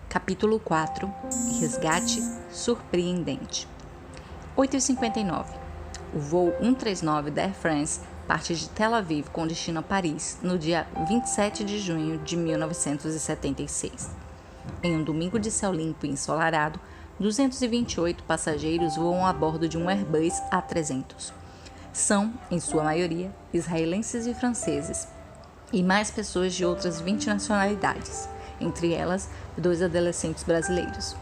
Capítulo 4 – Resgate surpreendente. 8h59. O voo 139 da Air France parte de Tel Aviv com destino a Paris no dia 27 de junho de 1976. Em um domingo de céu limpo e ensolarado, 228 passageiros voam a bordo de um Airbus A300. São, em sua maioria, israelenses e franceses, e mais pessoas de outras 20 nacionalidades, entre elas 2 adolescentes brasileiros.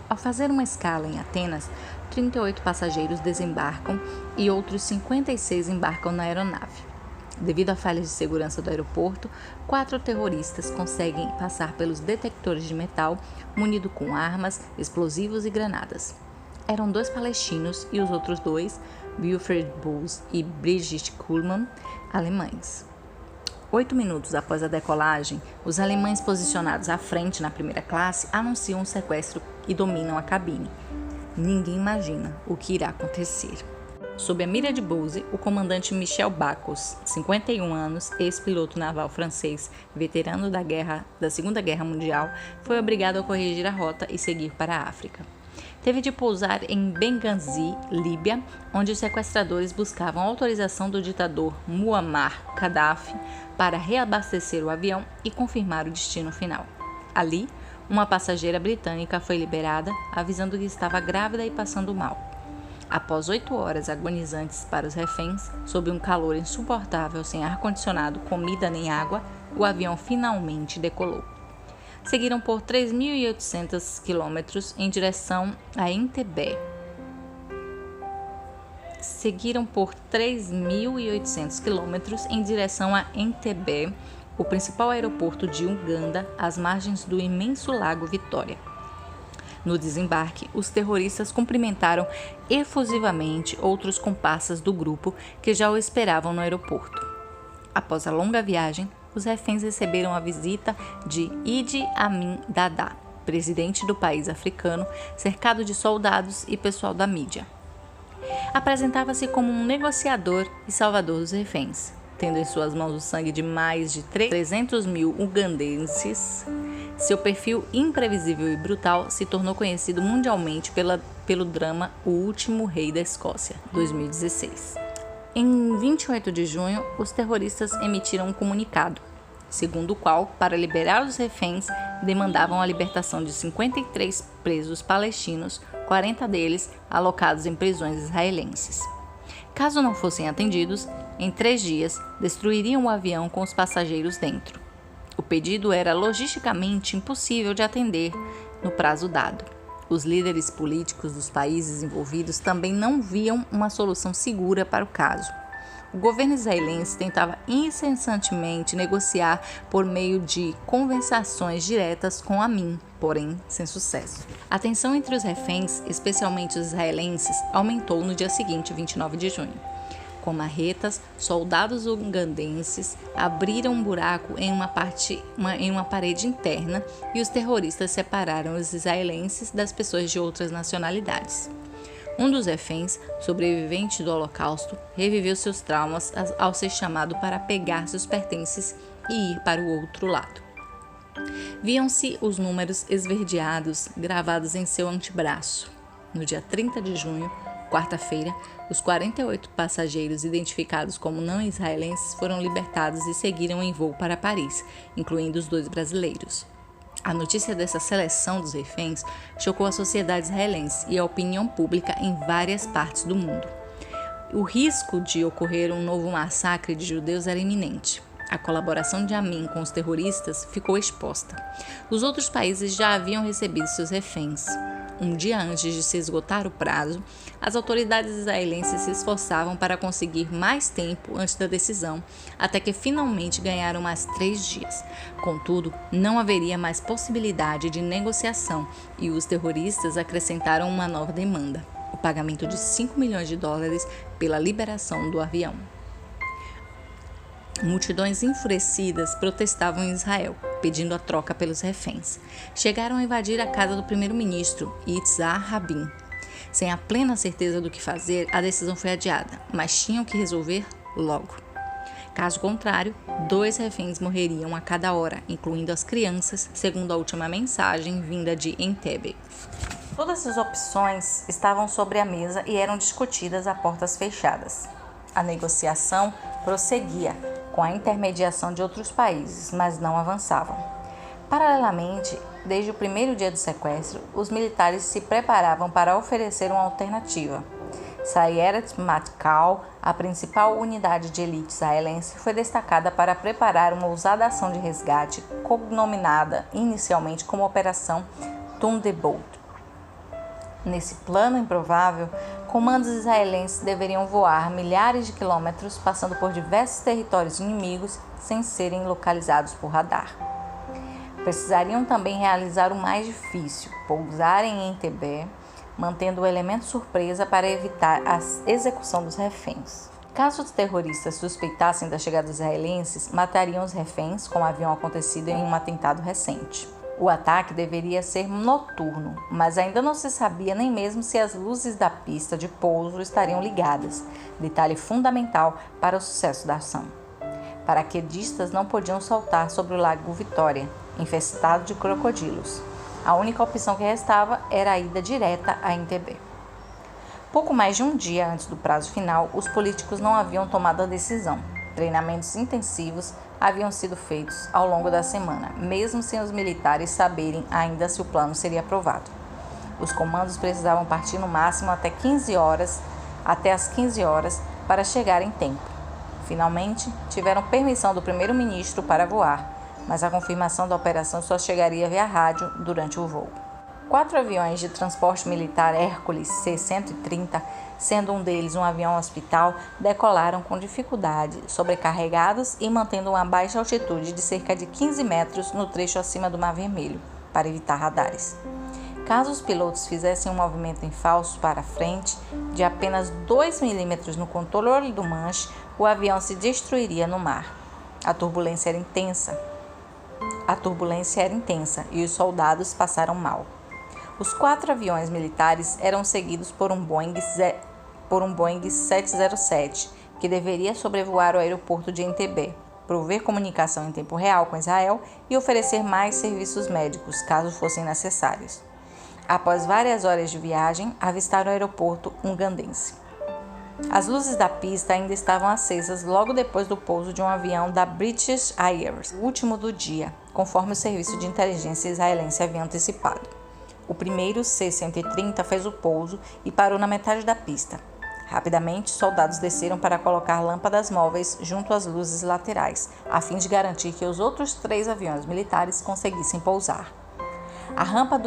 Ao fazer uma escala em Atenas, 38 passageiros desembarcam e outros 56 embarcam na aeronave. Devido a falhas de segurança do aeroporto, 4 terroristas conseguem passar pelos detectores de metal, munidos com armas, explosivos e granadas. Eram 2 palestinos e os outros 2, Wilfried Buls e Brigitte Kuhlmann, alemães. 8 minutos após a decolagem, os alemães posicionados à frente na primeira classe anunciam um sequestro e dominam a cabine. Ninguém imagina o que irá acontecer. Sob a mira de Bose, o comandante Michel Bacos, 51 anos, ex-piloto naval francês, veterano da Segunda Guerra Mundial, foi obrigado a corrigir a rota e seguir para a África. Teve de pousar em Benghazi, Líbia, onde os sequestradores buscavam autorização do ditador Muammar Gaddafi para reabastecer o avião e confirmar o destino final. Ali, uma passageira britânica foi liberada, avisando que estava grávida e passando mal. Após 8 horas agonizantes para os reféns, sob um calor insuportável sem ar-condicionado, comida nem água, o avião finalmente decolou. Seguiram por 3.800 quilômetros em direção a Entebbe. O principal aeroporto de Uganda, às margens do imenso lago Vitória. No desembarque, os terroristas cumprimentaram efusivamente outros comparsas do grupo que já o esperavam no aeroporto. Após a longa viagem, os reféns receberam a visita de Idi Amin Dada, presidente do país africano, cercado de soldados e pessoal da mídia. Apresentava-se como um negociador e salvador dos reféns, tendo em suas mãos o sangue de mais de 300 mil ugandenses. Seu perfil imprevisível e brutal se tornou conhecido mundialmente pelo drama O Último Rei da Escócia, 2016. Em 28 de junho, os terroristas emitiram um comunicado, segundo o qual, para liberar os reféns, demandavam a libertação de 53 presos palestinos, 40 deles alocados em prisões israelenses. Caso não fossem atendidos, em 3 dias, destruiriam o avião com os passageiros dentro. O pedido era logisticamente impossível de atender no prazo dado. Os líderes políticos dos países envolvidos também não viam uma solução segura para o caso. O governo israelense tentava incessantemente negociar por meio de conversações diretas com Amin, porém sem sucesso. A tensão entre os reféns, especialmente os israelenses, aumentou no dia seguinte, 29 de junho. Com marretas, soldados ugandenses abriram um buraco em uma parede interna e os terroristas separaram os israelenses das pessoas de outras nacionalidades. Um dos reféns, sobrevivente do Holocausto, reviveu seus traumas ao ser chamado para pegar seus pertences e ir para o outro lado. Viam-se os números esverdeados gravados em seu antebraço. No dia 30 de junho, quarta-feira, os 48 passageiros identificados como não israelenses foram libertados e seguiram em voo para Paris, incluindo os 2 brasileiros. A notícia dessa seleção dos reféns chocou a sociedade israelense e a opinião pública em várias partes do mundo. O risco de ocorrer um novo massacre de judeus era iminente. A colaboração de Amin com os terroristas ficou exposta. Os outros países já haviam recebido seus reféns. Um dia antes de se esgotar o prazo, as autoridades israelenses se esforçavam para conseguir mais tempo antes da decisão, até que finalmente ganharam mais 3 dias. Contudo, não haveria mais possibilidade de negociação e os terroristas acrescentaram uma nova demanda: o pagamento de $5 milhões pela liberação do avião. Multidões enfurecidas protestavam em Israel, pedindo a troca pelos reféns. Chegaram a invadir a casa do primeiro-ministro, Yitzhak Rabin. Sem a plena certeza do que fazer, a decisão foi adiada, mas tinham que resolver logo. Caso contrário, 2 reféns morreriam a cada hora, incluindo as crianças, segundo a última mensagem vinda de Entebbe. Todas as opções estavam sobre a mesa e eram discutidas a portas fechadas. A negociação prosseguia, com a intermediação de outros países, mas não avançavam. Paralelamente, desde o primeiro dia do sequestro, os militares se preparavam para oferecer uma alternativa. Sayeret Matkal, a principal unidade de elite israelense, foi destacada para preparar uma ousada ação de resgate, cognominada inicialmente como Operação Thunderbolt. Nesse plano improvável, comandos israelenses deveriam voar milhares de quilômetros, passando por diversos territórios inimigos sem serem localizados por radar. Precisariam também realizar o mais difícil, pousar em Entebbe, mantendo o elemento surpresa para evitar a execução dos reféns. Caso os terroristas suspeitassem da chegada dos israelenses, matariam os reféns, como havia acontecido em um atentado recente. O ataque deveria ser noturno, mas ainda não se sabia nem mesmo se as luzes da pista de pouso estariam ligadas, detalhe fundamental para o sucesso da ação. Paraquedistas não podiam saltar sobre o Lago Vitória, infestado de crocodilos. A única opção que restava era a ida direta a Entebbe. Pouco mais de um dia antes do prazo final, os políticos não haviam tomado a decisão. Treinamentos intensivos haviam sido feitos ao longo da semana, mesmo sem os militares saberem ainda se o plano seria aprovado. Os comandos precisavam partir no máximo até as 15 horas para chegar em tempo. Finalmente, tiveram permissão do primeiro-ministro para voar, mas a confirmação da operação só chegaria via rádio durante o voo. 4 aviões de transporte militar Hércules C-130, sendo um deles um avião hospital, decolaram com dificuldade, sobrecarregados e mantendo uma baixa altitude de cerca de 15 metros no trecho acima do Mar Vermelho, para evitar radares. Caso os pilotos fizessem um movimento em falso para frente de apenas 2 milímetros no controle do manche, o avião se destruiria no mar. A turbulência era intensa e os soldados passaram mal. Os 4 aviões militares eram seguidos por um Boeing 707, que deveria sobrevoar o aeroporto de Entebbe, prover comunicação em tempo real com Israel e oferecer mais serviços médicos, caso fossem necessários. Após várias horas de viagem, avistaram o aeroporto ugandense. As luzes da pista ainda estavam acesas logo depois do pouso de um avião da British Airways, o último do dia, conforme o serviço de inteligência israelense havia antecipado. O primeiro C-130 fez o pouso e parou na metade da pista. Rapidamente, soldados desceram para colocar lâmpadas móveis junto às luzes laterais, a fim de garantir que os outros 3 aviões militares conseguissem pousar. A rampa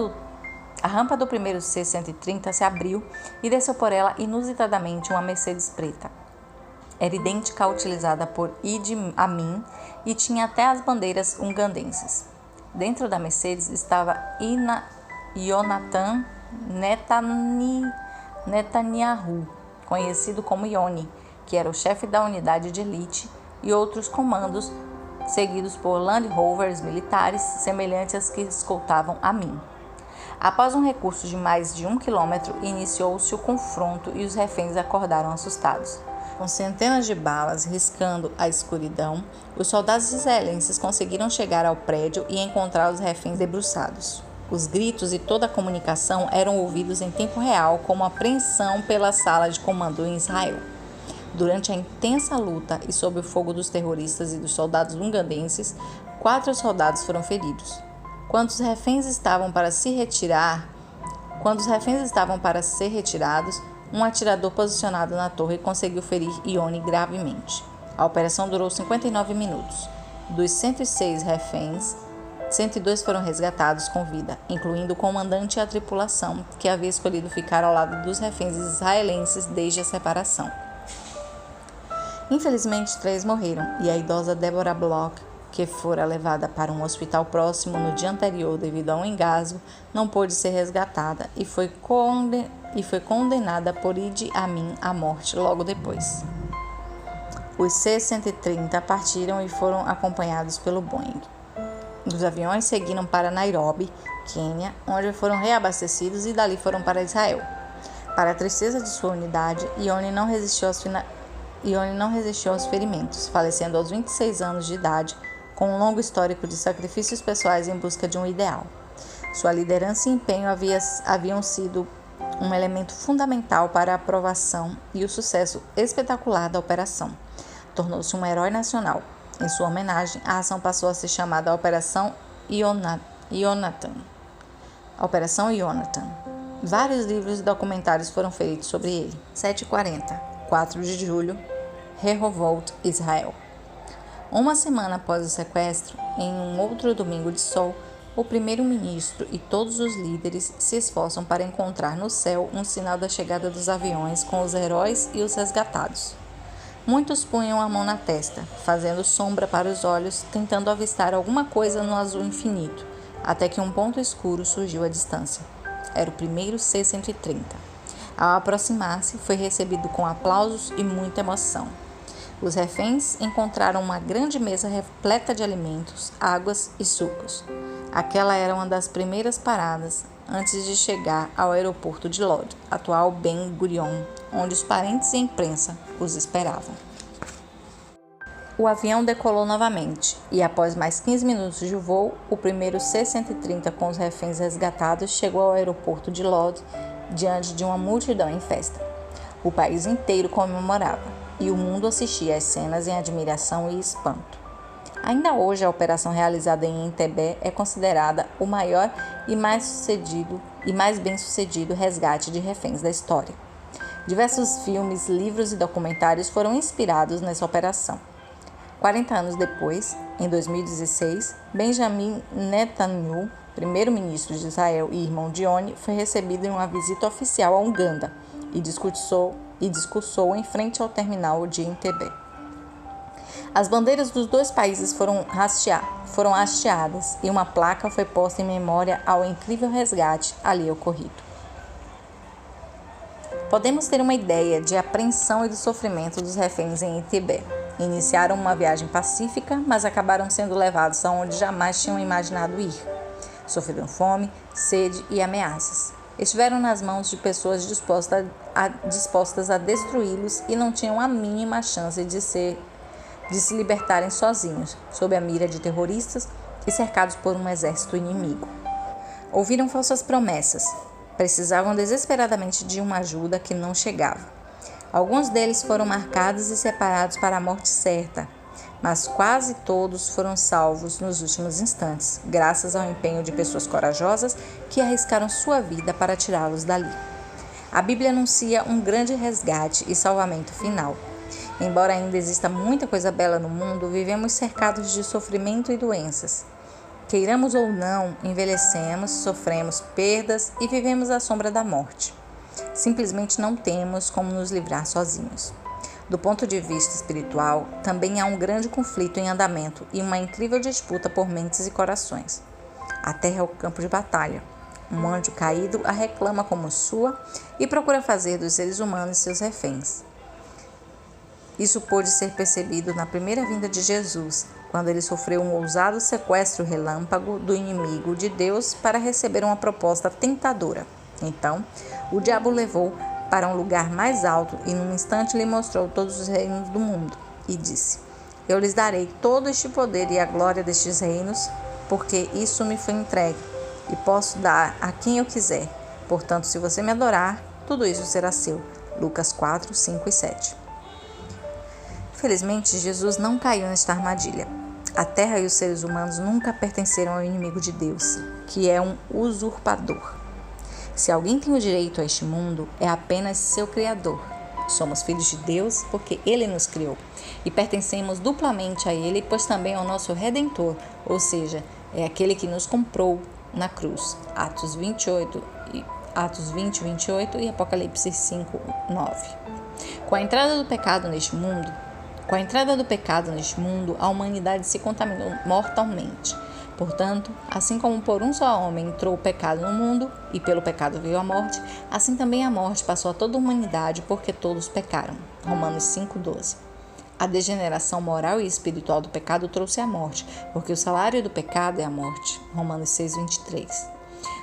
do primeiro C-130 se abriu e desceu por ela inusitadamente uma Mercedes preta. Era idêntica à utilizada por Idi Amin e tinha até as bandeiras ugandenses. Dentro da Mercedes estava Yonatan Netanyahu, conhecido como Yoni, que era o chefe da unidade de elite, e outros comandos, seguidos por Land Rovers militares semelhantes às que escoltavam Amin. Após um recurso de mais de 1 quilômetro, iniciou-se o confronto e os reféns acordaram assustados. Com centenas de balas riscando a escuridão, os soldados israelenses conseguiram chegar ao prédio e encontrar os reféns debruçados. Os gritos e toda a comunicação eram ouvidos em tempo real como apreensão pela sala de comando em Israel. Durante a intensa luta e sob o fogo dos terroristas e dos soldados ugandenses, 4 soldados foram feridos. Quando os reféns estavam para ser retirados, um atirador posicionado na torre conseguiu ferir Yoni gravemente. A operação durou 59 minutos. Dos 106 reféns, 102 foram resgatados com vida, incluindo o comandante e a tripulação, que havia escolhido ficar ao lado dos reféns israelenses desde a separação. Infelizmente, 3 morreram, e a idosa Deborah Bloch, que fora levada para um hospital próximo no dia anterior devido a um engasgo, não pôde ser resgatada e foi condenada por Idi Amin à morte logo depois. Os C-130 partiram e foram acompanhados pelo Boeing. Os aviões seguiram para Nairobi, Quênia, onde foram reabastecidos e dali foram para Israel. Para a tristeza de sua unidade, Yoni não resistiu Ione não resistiu aos ferimentos, falecendo aos 26 anos de idade, com um longo histórico de sacrifícios pessoais em busca de um ideal. Sua liderança e empenho haviam sido um elemento fundamental para a aprovação e o sucesso espetacular da operação. Tornou-se um herói nacional. Em sua homenagem, a ação passou a ser chamada Operação Yonatan. Vários livros e documentários foram feitos sobre ele. 7h40, 4 de julho, Rehovot, Israel. Uma semana após o sequestro, em um outro domingo de sol, o primeiro-ministro e todos os líderes se esforçam para encontrar no céu um sinal da chegada dos aviões com os heróis e os resgatados. Muitos punham a mão na testa, fazendo sombra para os olhos, tentando avistar alguma coisa no azul infinito, até que um ponto escuro surgiu à distância. Era o primeiro C-130. Ao aproximar-se, foi recebido com aplausos e muita emoção. Os reféns encontraram uma grande mesa repleta de alimentos, águas e sucos. Aquela era uma das primeiras paradas antes de chegar ao aeroporto de Lod, atual Ben Gurion, onde os parentes e a imprensa os esperavam. O avião decolou novamente e, após mais 15 minutos de voo, o primeiro C-130 com os reféns resgatados chegou ao aeroporto de Lod diante de uma multidão em festa. O país inteiro comemorava e o mundo assistia às cenas em admiração e espanto. Ainda hoje, a operação realizada em Entebbe é considerada o maior e mais bem-sucedido resgate de reféns da história. Diversos filmes, livros e documentários foram inspirados nessa operação. 40 anos depois, em 2016, Benjamin Netanyahu, primeiro-ministro de Israel e irmão de Ione, foi recebido em uma visita oficial a Uganda e discursou em frente ao terminal de Entebbe. As bandeiras dos dois países foram hasteadas e uma placa foi posta em memória ao incrível resgate ali ocorrido. Podemos ter uma ideia de apreensão e do sofrimento dos reféns em Entebbe. Iniciaram uma viagem pacífica, mas acabaram sendo levados aonde jamais tinham imaginado ir. Sofreram fome, sede e ameaças. Estiveram nas mãos de pessoas dispostas a destruí-los e não tinham a mínima chance de se libertarem sozinhos, sob a mira de terroristas e cercados por um exército inimigo. Ouviram falsas promessas. Precisavam desesperadamente de uma ajuda que não chegava. Alguns deles foram marcados e separados para a morte certa, mas quase todos foram salvos nos últimos instantes, graças ao empenho de pessoas corajosas que arriscaram sua vida para tirá-los dali. A Bíblia anuncia um grande resgate e salvamento final. Embora ainda exista muita coisa bela no mundo, vivemos cercados de sofrimento e doenças. Queiramos ou não, envelhecemos, sofremos perdas e vivemos à sombra da morte. Simplesmente não temos como nos livrar sozinhos. Do ponto de vista espiritual, também há um grande conflito em andamento e uma incrível disputa por mentes e corações. A terra é o campo de batalha. Um anjo caído a reclama como sua e procura fazer dos seres humanos seus reféns. Isso pôde ser percebido na primeira vinda de Jesus, quando ele sofreu um ousado sequestro relâmpago do inimigo de Deus para receber uma proposta tentadora. Então, o diabo o levou para um lugar mais alto e num instante lhe mostrou todos os reinos do mundo e disse: Eu lhes darei todo este poder e a glória destes reinos, porque isso me foi entregue e posso dar a quem eu quiser. Portanto, se você me adorar, tudo isso será seu. Lucas 4, 5 e 7. Felizmente, Jesus não caiu nesta armadilha. A terra e os seres humanos nunca pertenceram ao inimigo de Deus, que é um usurpador. Se alguém tem o direito a este mundo, é apenas seu Criador. Somos filhos de Deus porque Ele nos criou e pertencemos duplamente a Ele, pois também é o nosso Redentor, ou seja, é aquele que nos comprou na cruz. Atos 20, 28 e Apocalipse 5, 9. Com a entrada do pecado neste mundo, a humanidade se contaminou mortalmente. Portanto, assim como por um só homem entrou o pecado no mundo, e pelo pecado veio a morte, assim também a morte passou a toda a humanidade, porque todos pecaram. Romanos 5,12. A degeneração moral e espiritual do pecado trouxe a morte, porque o salário do pecado é a morte. Romanos 6,23.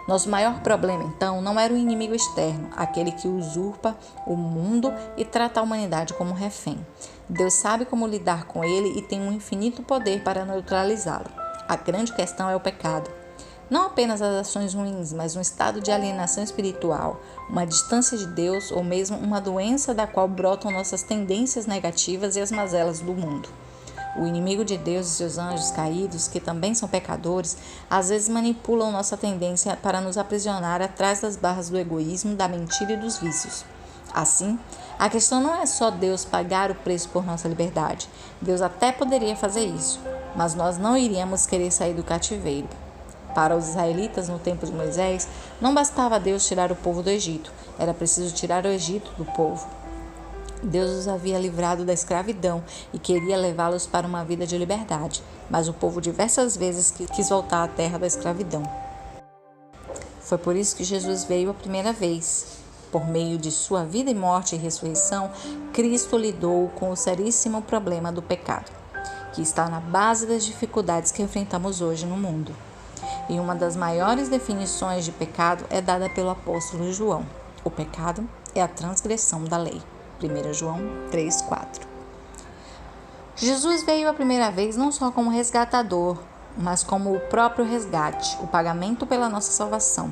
Nosso maior problema, então, não era o inimigo externo, aquele que usurpa o mundo e trata a humanidade como refém. Deus sabe como lidar com ele e tem um infinito poder para neutralizá-lo. A grande questão é o pecado. Não apenas as ações ruins, mas um estado de alienação espiritual, uma distância de Deus ou mesmo uma doença da qual brotam nossas tendências negativas e as mazelas do mundo. O inimigo de Deus e seus anjos caídos, que também são pecadores, às vezes manipulam nossa tendência para nos aprisionar atrás das barras do egoísmo, da mentira e dos vícios. Assim, a questão não é só Deus pagar o preço por nossa liberdade. Deus até poderia fazer isso, mas nós não iríamos querer sair do cativeiro. Para os israelitas no tempo de Moisés, não bastava Deus tirar o povo do Egito, era preciso tirar o Egito do povo. Deus os havia livrado da escravidão e queria levá-los para uma vida de liberdade, mas o povo diversas vezes quis voltar à terra da escravidão. Foi por isso que Jesus veio a primeira vez. Por meio de sua vida e morte e ressurreição, Cristo lidou com o seríssimo problema do pecado, que está na base das dificuldades que enfrentamos hoje no mundo. E uma das maiores definições de pecado é dada pelo apóstolo João. O pecado é a transgressão da lei. 1 João 3,4. Jesus veio a primeira vez não só como resgatador, mas como o próprio resgate, o pagamento pela nossa salvação,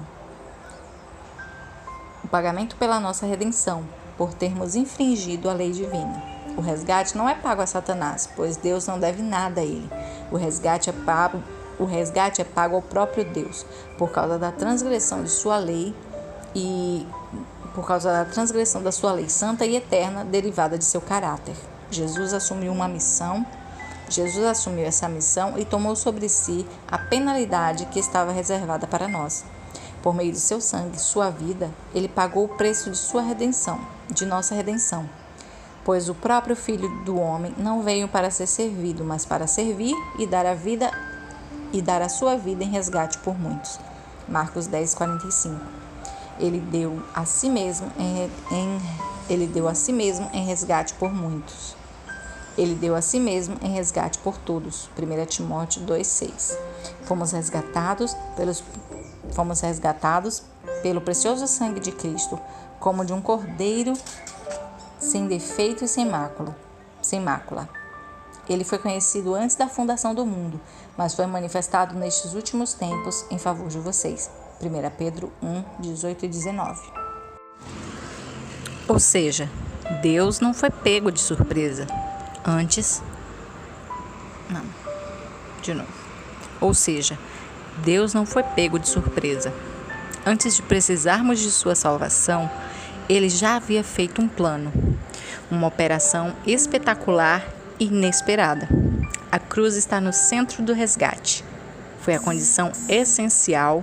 o pagamento pela nossa redenção, por termos infringido a lei divina. O resgate não é pago a Satanás, pois Deus não deve nada a ele. O resgate é pago ao próprio Deus, por causa da transgressão de sua lei e por causa da transgressão da sua lei santa e eterna derivada de seu caráter. Jesus assumiu essa missão e tomou sobre si a penalidade que estava reservada para nós. Por meio de seu sangue, sua vida, ele pagou o preço de sua redenção, de nossa redenção. Pois o próprio Filho do Homem não veio para ser servido, mas para servir e dar a sua vida em resgate por muitos. Marcos 10:45. Ele deu a si mesmo em resgate por muitos. Ele deu a si mesmo em resgate por todos. 1 Timóteo 2:6. Fomos resgatados pelo precioso sangue de Cristo, como de um cordeiro sem defeito e sem mácula. Ele foi conhecido antes da fundação do mundo, mas foi manifestado nestes últimos tempos em favor de vocês. 1 Pedro 1:18 e 19. Ou seja, Deus não foi pego de surpresa. Deus não foi pego de surpresa. Antes de precisarmos de sua salvação, ele já havia feito um plano, uma operação espetacular e inesperada. A cruz está no centro do resgate. Foi a condição essencial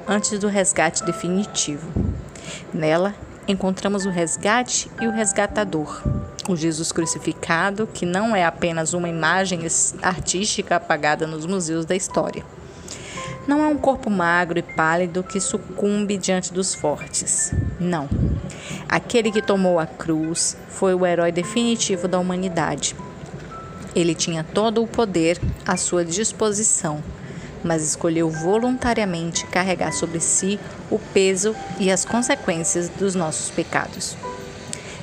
antes do resgate definitivo. Nela, encontramos o resgate e o resgatador, o Jesus crucificado, que não é apenas uma imagem artística apagada nos museus da história. Não é um corpo magro e pálido que sucumbe diante dos fortes. Não. Aquele que tomou a cruz foi o herói definitivo da humanidade. Ele tinha todo o poder à sua disposição, mas escolheu voluntariamente carregar sobre si o peso e as consequências dos nossos pecados.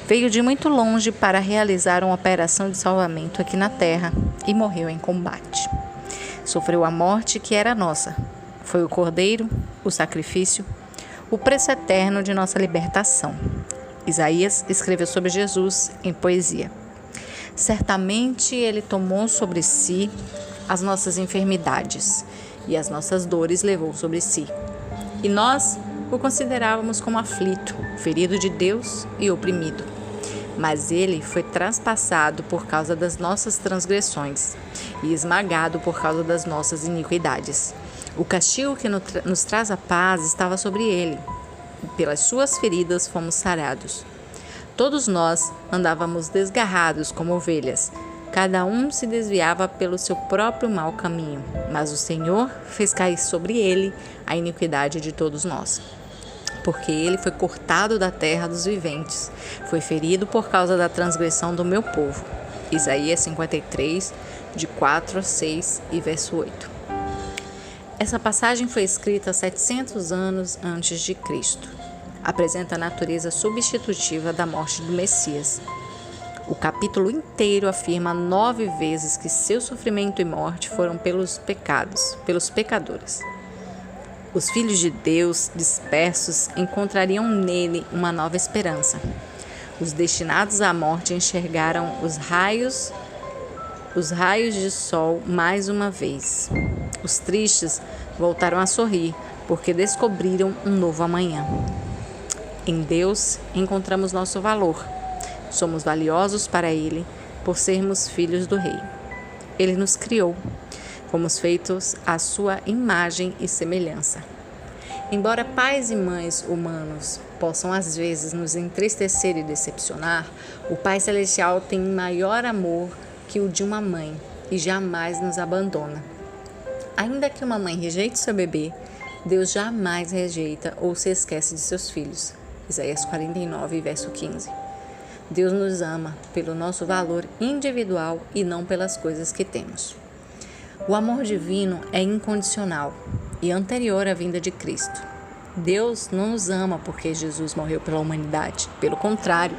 Veio de muito longe para realizar uma operação de salvamento aqui na terra e morreu em combate. Sofreu a morte que era nossa. Foi o cordeiro, o sacrifício, o preço eterno de nossa libertação. Isaías escreveu sobre Jesus em poesia. Certamente ele tomou sobre si as nossas enfermidades e as nossas dores levou sobre si. E nós o considerávamos como aflito, ferido de Deus e oprimido. Mas ele foi traspassado por causa das nossas transgressões e esmagado por causa das nossas iniquidades. O castigo que nos traz a paz estava sobre ele. Pelas suas feridas fomos sarados. Todos nós andávamos desgarrados como ovelhas. Cada um se desviava pelo seu próprio mau caminho, mas o Senhor fez cair sobre ele a iniquidade de todos nós. Porque ele foi cortado da terra dos viventes, foi ferido por causa da transgressão do meu povo. Isaías 53, de 4 a 6 e verso 8. Essa passagem foi escrita 700 anos antes de Cristo. Apresenta a natureza substitutiva da morte do Messias. O capítulo inteiro afirma 9 vezes que seu sofrimento e morte foram pelos pecadores. Os filhos de Deus dispersos encontrariam nele uma nova esperança. Os destinados à morte enxergaram os raios de sol mais uma vez. Os tristes voltaram a sorrir, porque descobriram um novo amanhã. Em Deus encontramos nosso valor. Somos valiosos para Ele por sermos filhos do Rei. Ele nos criou. Fomos feitos à sua imagem e semelhança. Embora pais e mães humanos possam às vezes nos entristecer e decepcionar, o Pai Celestial tem maior amor que o de uma mãe e jamais nos abandona. Ainda que uma mãe rejeite seu bebê, Deus jamais rejeita ou se esquece de seus filhos. Isaías 49, verso 15. Deus nos ama pelo nosso valor individual e não pelas coisas que temos. O amor divino é incondicional e anterior à vinda de Cristo. Deus não nos ama porque Jesus morreu pela humanidade. Pelo contrário,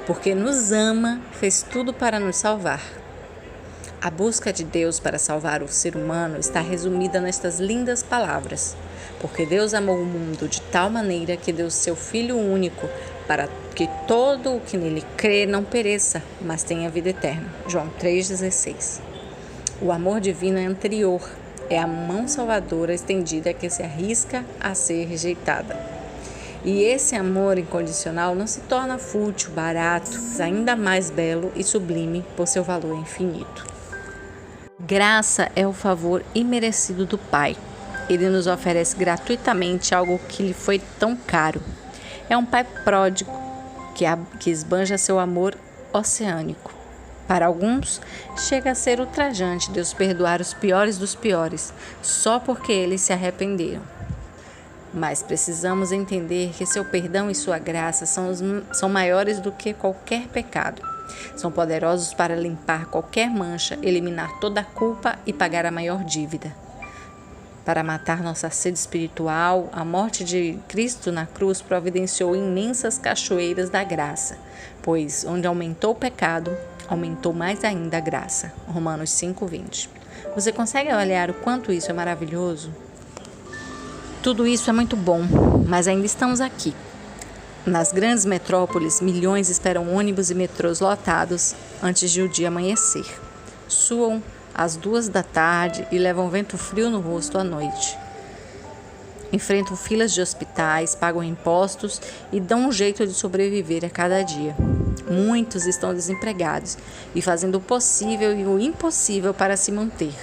porque nos ama, fez tudo para nos salvar. A busca de Deus para salvar o ser humano está resumida nestas lindas palavras. Porque Deus amou o mundo de tal maneira que deu seu Filho único para que todo o que nele crê não pereça, mas tenha vida eterna. João 3,16. O amor divino é anterior, é a mão salvadora estendida que se arrisca a ser rejeitada. E esse amor incondicional não se torna fútil, barato, mas ainda mais belo e sublime por seu valor infinito. Graça é o favor imerecido do Pai. Ele nos oferece gratuitamente algo que lhe foi tão caro. É um pai pródigo que esbanja seu amor oceânico. Para alguns, chega a ser ultrajante Deus perdoar os piores dos piores, só porque eles se arrependeram. Mas precisamos entender que seu perdão e sua graça são maiores do que qualquer pecado. São poderosos para limpar qualquer mancha, eliminar toda a culpa e pagar a maior dívida. Para matar nossa sede espiritual, a morte de Cristo na cruz providenciou imensas cachoeiras da graça, pois onde aumentou o pecado, aumentou mais ainda a graça. Romanos 5:20. Você consegue olhar o quanto isso é maravilhoso? Tudo isso é muito bom, mas ainda estamos aqui. Nas grandes metrópoles, milhões esperam ônibus e metrôs lotados antes de o dia amanhecer. Suam às 2 da tarde e levam vento frio no rosto à noite. Enfrentam filas de hospitais, pagam impostos e dão um jeito de sobreviver a cada dia. Muitos estão desempregados e fazendo o possível e o impossível para se manter.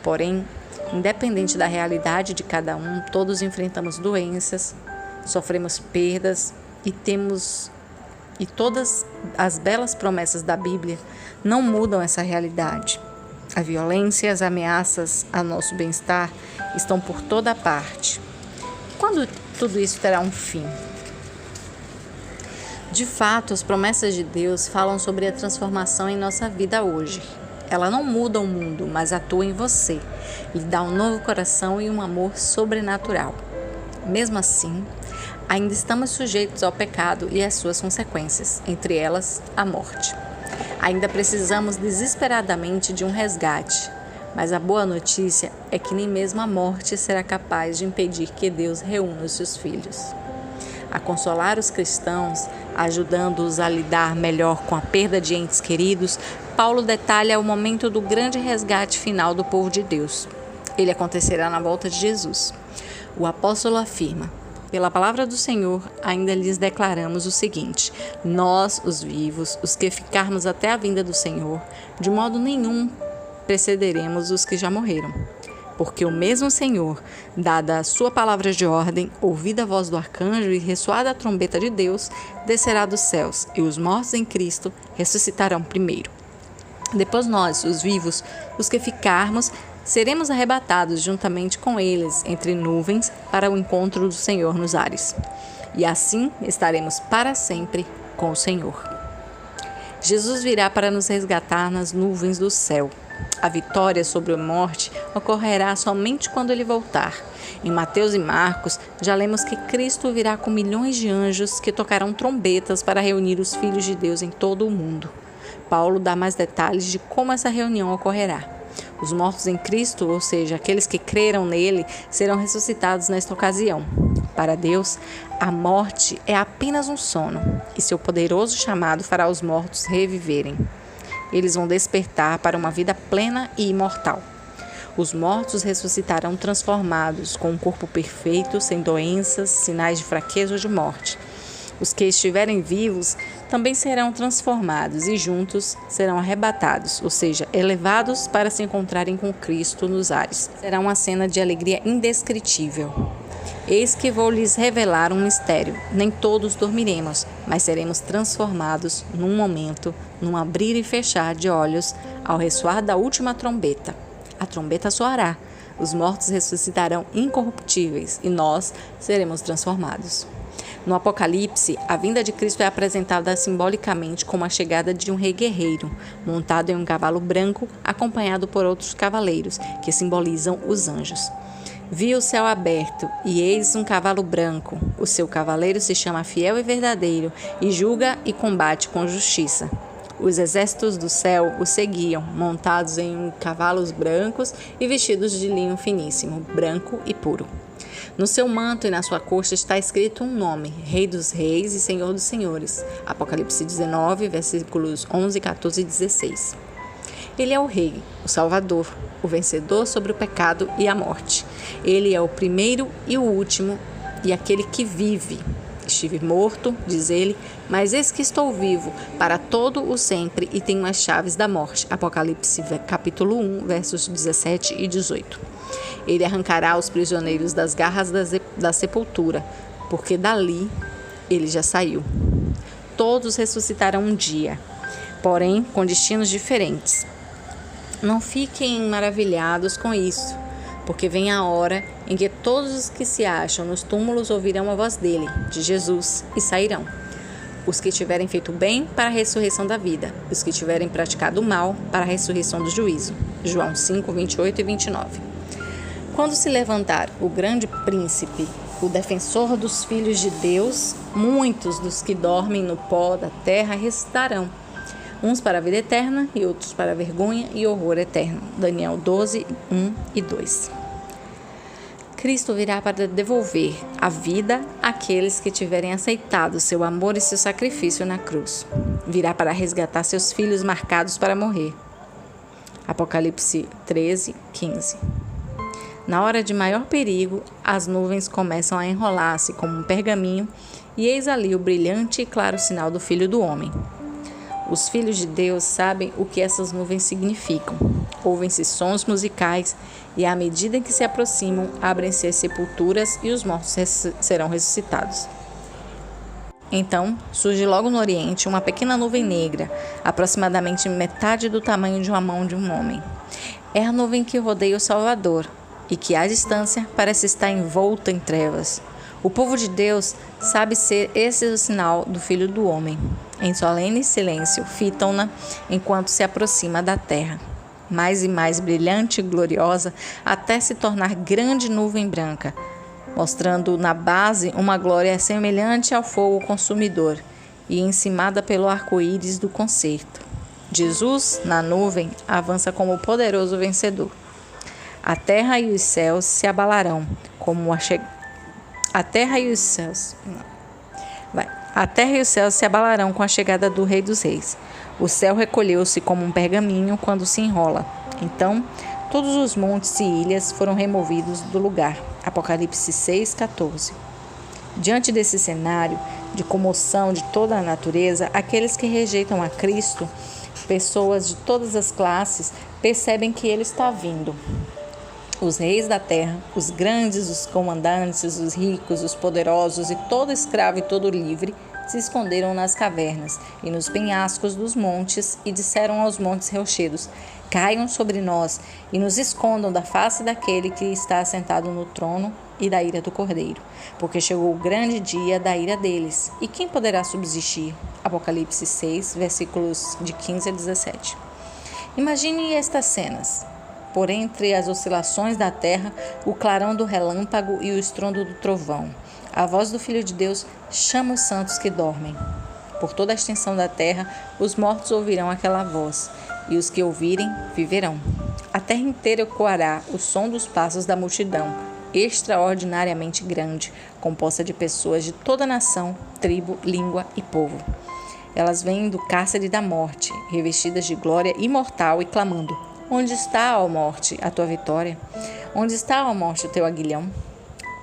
Porém, independente da realidade de cada um, todos enfrentamos doenças, sofremos perdas e todas as belas promessas da Bíblia não mudam essa realidade. A violência e as ameaças a nosso bem-estar estão por toda parte. Quando tudo isso terá um fim? De fato, as promessas de Deus falam sobre a transformação em nossa vida hoje. Ela não muda o mundo, mas atua em você, lhe dá um novo coração e um amor sobrenatural. Mesmo assim, ainda estamos sujeitos ao pecado e às suas consequências, entre elas a morte. Ainda precisamos desesperadamente de um resgate, mas a boa notícia é que nem mesmo a morte será capaz de impedir que Deus reúna os seus filhos. A consolar os cristãos, ajudando-os a lidar melhor com a perda de entes queridos, Paulo detalha o momento do grande resgate final do povo de Deus. Ele acontecerá na volta de Jesus. O apóstolo afirma: pela palavra do Senhor, ainda lhes declaramos o seguinte: nós, os vivos, os que ficarmos até a vinda do Senhor, de modo nenhum precederemos os que já morreram. Porque o mesmo Senhor, dada a sua palavra de ordem, ouvida a voz do arcanjo e ressoada a trombeta de Deus, descerá dos céus, e os mortos em Cristo ressuscitarão primeiro. Depois nós, os vivos, os que ficarmos, seremos arrebatados juntamente com eles entre nuvens para o encontro do Senhor nos ares. E assim estaremos para sempre com o Senhor. Jesus virá para nos resgatar nas nuvens do céu. A vitória sobre a morte ocorrerá somente quando ele voltar. Em Mateus e Marcos, já lemos que Cristo virá com milhões de anjos que tocarão trombetas para reunir os filhos de Deus em todo o mundo. Paulo dá mais detalhes de como essa reunião ocorrerá. Os mortos em Cristo, ou seja, aqueles que creram nele, serão ressuscitados nesta ocasião. Para Deus, a morte é apenas um sono, e seu poderoso chamado fará os mortos reviverem. Eles vão despertar para uma vida plena e imortal. Os mortos ressuscitarão transformados, com um corpo perfeito, sem doenças, sinais de fraqueza ou de morte. Os que estiverem vivos também serão transformados e juntos serão arrebatados, ou seja, elevados para se encontrarem com Cristo nos ares. Será uma cena de alegria indescritível. Eis que vou lhes revelar um mistério. Nem todos dormiremos, mas seremos transformados num momento, num abrir e fechar de olhos, ao ressoar da última trombeta. A trombeta soará, os mortos ressuscitarão incorruptíveis e nós seremos transformados. No Apocalipse, a vinda de Cristo é apresentada simbolicamente como a chegada de um rei guerreiro, montado em um cavalo branco, acompanhado por outros cavaleiros, que simbolizam os anjos. Vi o céu aberto, e eis um cavalo branco. O seu cavaleiro se chama Fiel e Verdadeiro, e julga e combate com justiça. Os exércitos do céu o seguiam, montados em cavalos brancos e vestidos de linho finíssimo, branco e puro. No seu manto e na sua coxa está escrito um nome, Rei dos Reis e Senhor dos Senhores. Apocalipse 19, versículos 11, 14 e 16. Ele é o Rei, o Salvador, o vencedor sobre o pecado e a morte. Ele é o primeiro e o último e aquele que vive. Estive morto, diz ele, mas eis que estou vivo para todo o sempre e tenho as chaves da morte. Apocalipse capítulo 1, versos 17 e 18. Ele arrancará os prisioneiros das garras da sepultura, porque dali ele já saiu. Todos ressuscitarão um dia, porém com destinos diferentes. Não fiquem maravilhados com isso, porque vem a hora em que todos os que se acham nos túmulos ouvirão a voz dele, de Jesus, e sairão. Os que tiverem feito bem para a ressurreição da vida, os que tiverem praticado o mal para a ressurreição do juízo. João 5, 28 e 29. Quando se levantar o grande príncipe, o defensor dos filhos de Deus, muitos dos que dormem no pó da terra ressuscitarão, uns para a vida eterna e outros para a vergonha e horror eterno. Daniel 12, 1 e 2. Cristo virá para devolver a vida àqueles que tiverem aceitado seu amor e seu sacrifício na cruz. Virá para resgatar seus filhos marcados para morrer. Apocalipse 13, 15. Na hora de maior perigo, as nuvens começam a enrolar-se como um pergaminho e eis ali o brilhante e claro sinal do Filho do Homem. Os filhos de Deus sabem o que essas nuvens significam. Ouvem-se sons musicais e, à medida que se aproximam, abrem-se as sepulturas e os mortos serão ressuscitados. Então, surge logo no oriente uma pequena nuvem negra, aproximadamente metade do tamanho de uma mão de um homem. É a nuvem que rodeia o Salvador e que, à distância, parece estar envolta em trevas. O povo de Deus sabe ser esse o sinal do Filho do Homem. Em solene silêncio, fitam-na enquanto se aproxima da terra, mais e mais brilhante e gloriosa, até se tornar grande nuvem branca, mostrando na base uma glória semelhante ao fogo consumidor e encimada pelo arco-íris do concerto. Jesus, na nuvem, avança como poderoso vencedor. A terra e os céus se abalarão como A terra e os céus se abalarão com a chegada do Rei dos Reis. O céu recolheu-se como um pergaminho quando se enrola. Então, todos os montes e ilhas foram removidos do lugar. Apocalipse 6, 14. Diante desse cenário de comoção de toda a natureza, aqueles que rejeitam a Cristo, pessoas de todas as classes, percebem que ele está vindo. Os reis da terra, os grandes, os comandantes, os ricos, os poderosos e todo escravo e todo livre se esconderam nas cavernas e nos penhascos dos montes e disseram aos montes rochedos: caiam sobre nós e nos escondam da face daquele que está assentado no trono e da ira do Cordeiro, porque chegou o grande dia da ira deles. E quem poderá subsistir? Apocalipse 6, versículos de 15 a 17. Imagine estas cenas. Por entre as oscilações da terra, o clarão do relâmpago e o estrondo do trovão. A voz do Filho de Deus chama os santos que dormem. Por toda a extensão da terra, os mortos ouvirão aquela voz, e os que ouvirem, viverão. A terra inteira ecoará o som dos passos da multidão, extraordinariamente grande, composta de pessoas de toda nação, tribo, língua e povo. Elas vêm do cárcere da morte, revestidas de glória imortal e clamando: onde está, ó morte, a tua vitória? Onde está, ó morte, o teu aguilhão?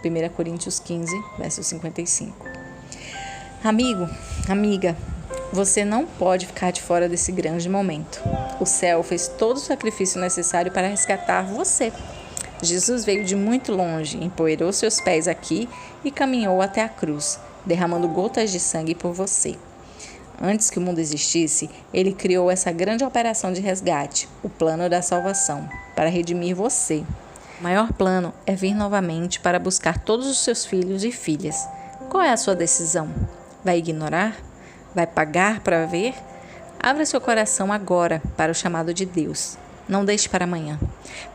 1 Coríntios 15, verso 55. Amigo, amiga, você não pode ficar de fora desse grande momento. O céu fez todo o sacrifício necessário para resgatar você. Jesus veio de muito longe, empoeirou seus pés aqui e caminhou até a cruz, derramando gotas de sangue por você. Antes que o mundo existisse, ele criou essa grande operação de resgate, o plano da salvação, para redimir você. O maior plano é vir novamente para buscar todos os seus filhos e filhas. Qual é a sua decisão? Vai ignorar? Vai pagar para ver? Abra seu coração agora para o chamado de Deus. Não deixe para amanhã.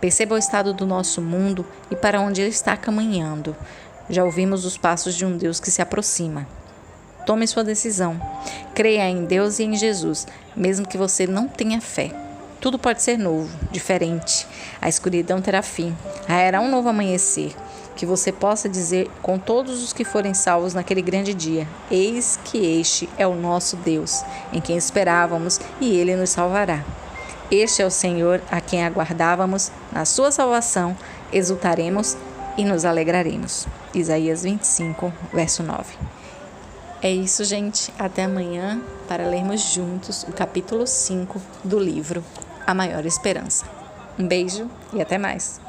Perceba o estado do nosso mundo e para onde ele está caminhando. Já ouvimos os passos de um Deus que se aproxima. Tome sua decisão. Creia em Deus e em Jesus, mesmo que você não tenha fé. Tudo pode ser novo, diferente. A escuridão terá fim. Raiará um novo amanhecer. Que você possa dizer com todos os que forem salvos naquele grande dia: eis que este é o nosso Deus, em quem esperávamos, e ele nos salvará. Este é o Senhor a quem aguardávamos, na sua salvação exultaremos e nos alegraremos. Isaías 25, verso 9. É isso, gente. Até amanhã para lermos juntos o capítulo 5 do livro A Maior Esperança. Um beijo e até mais.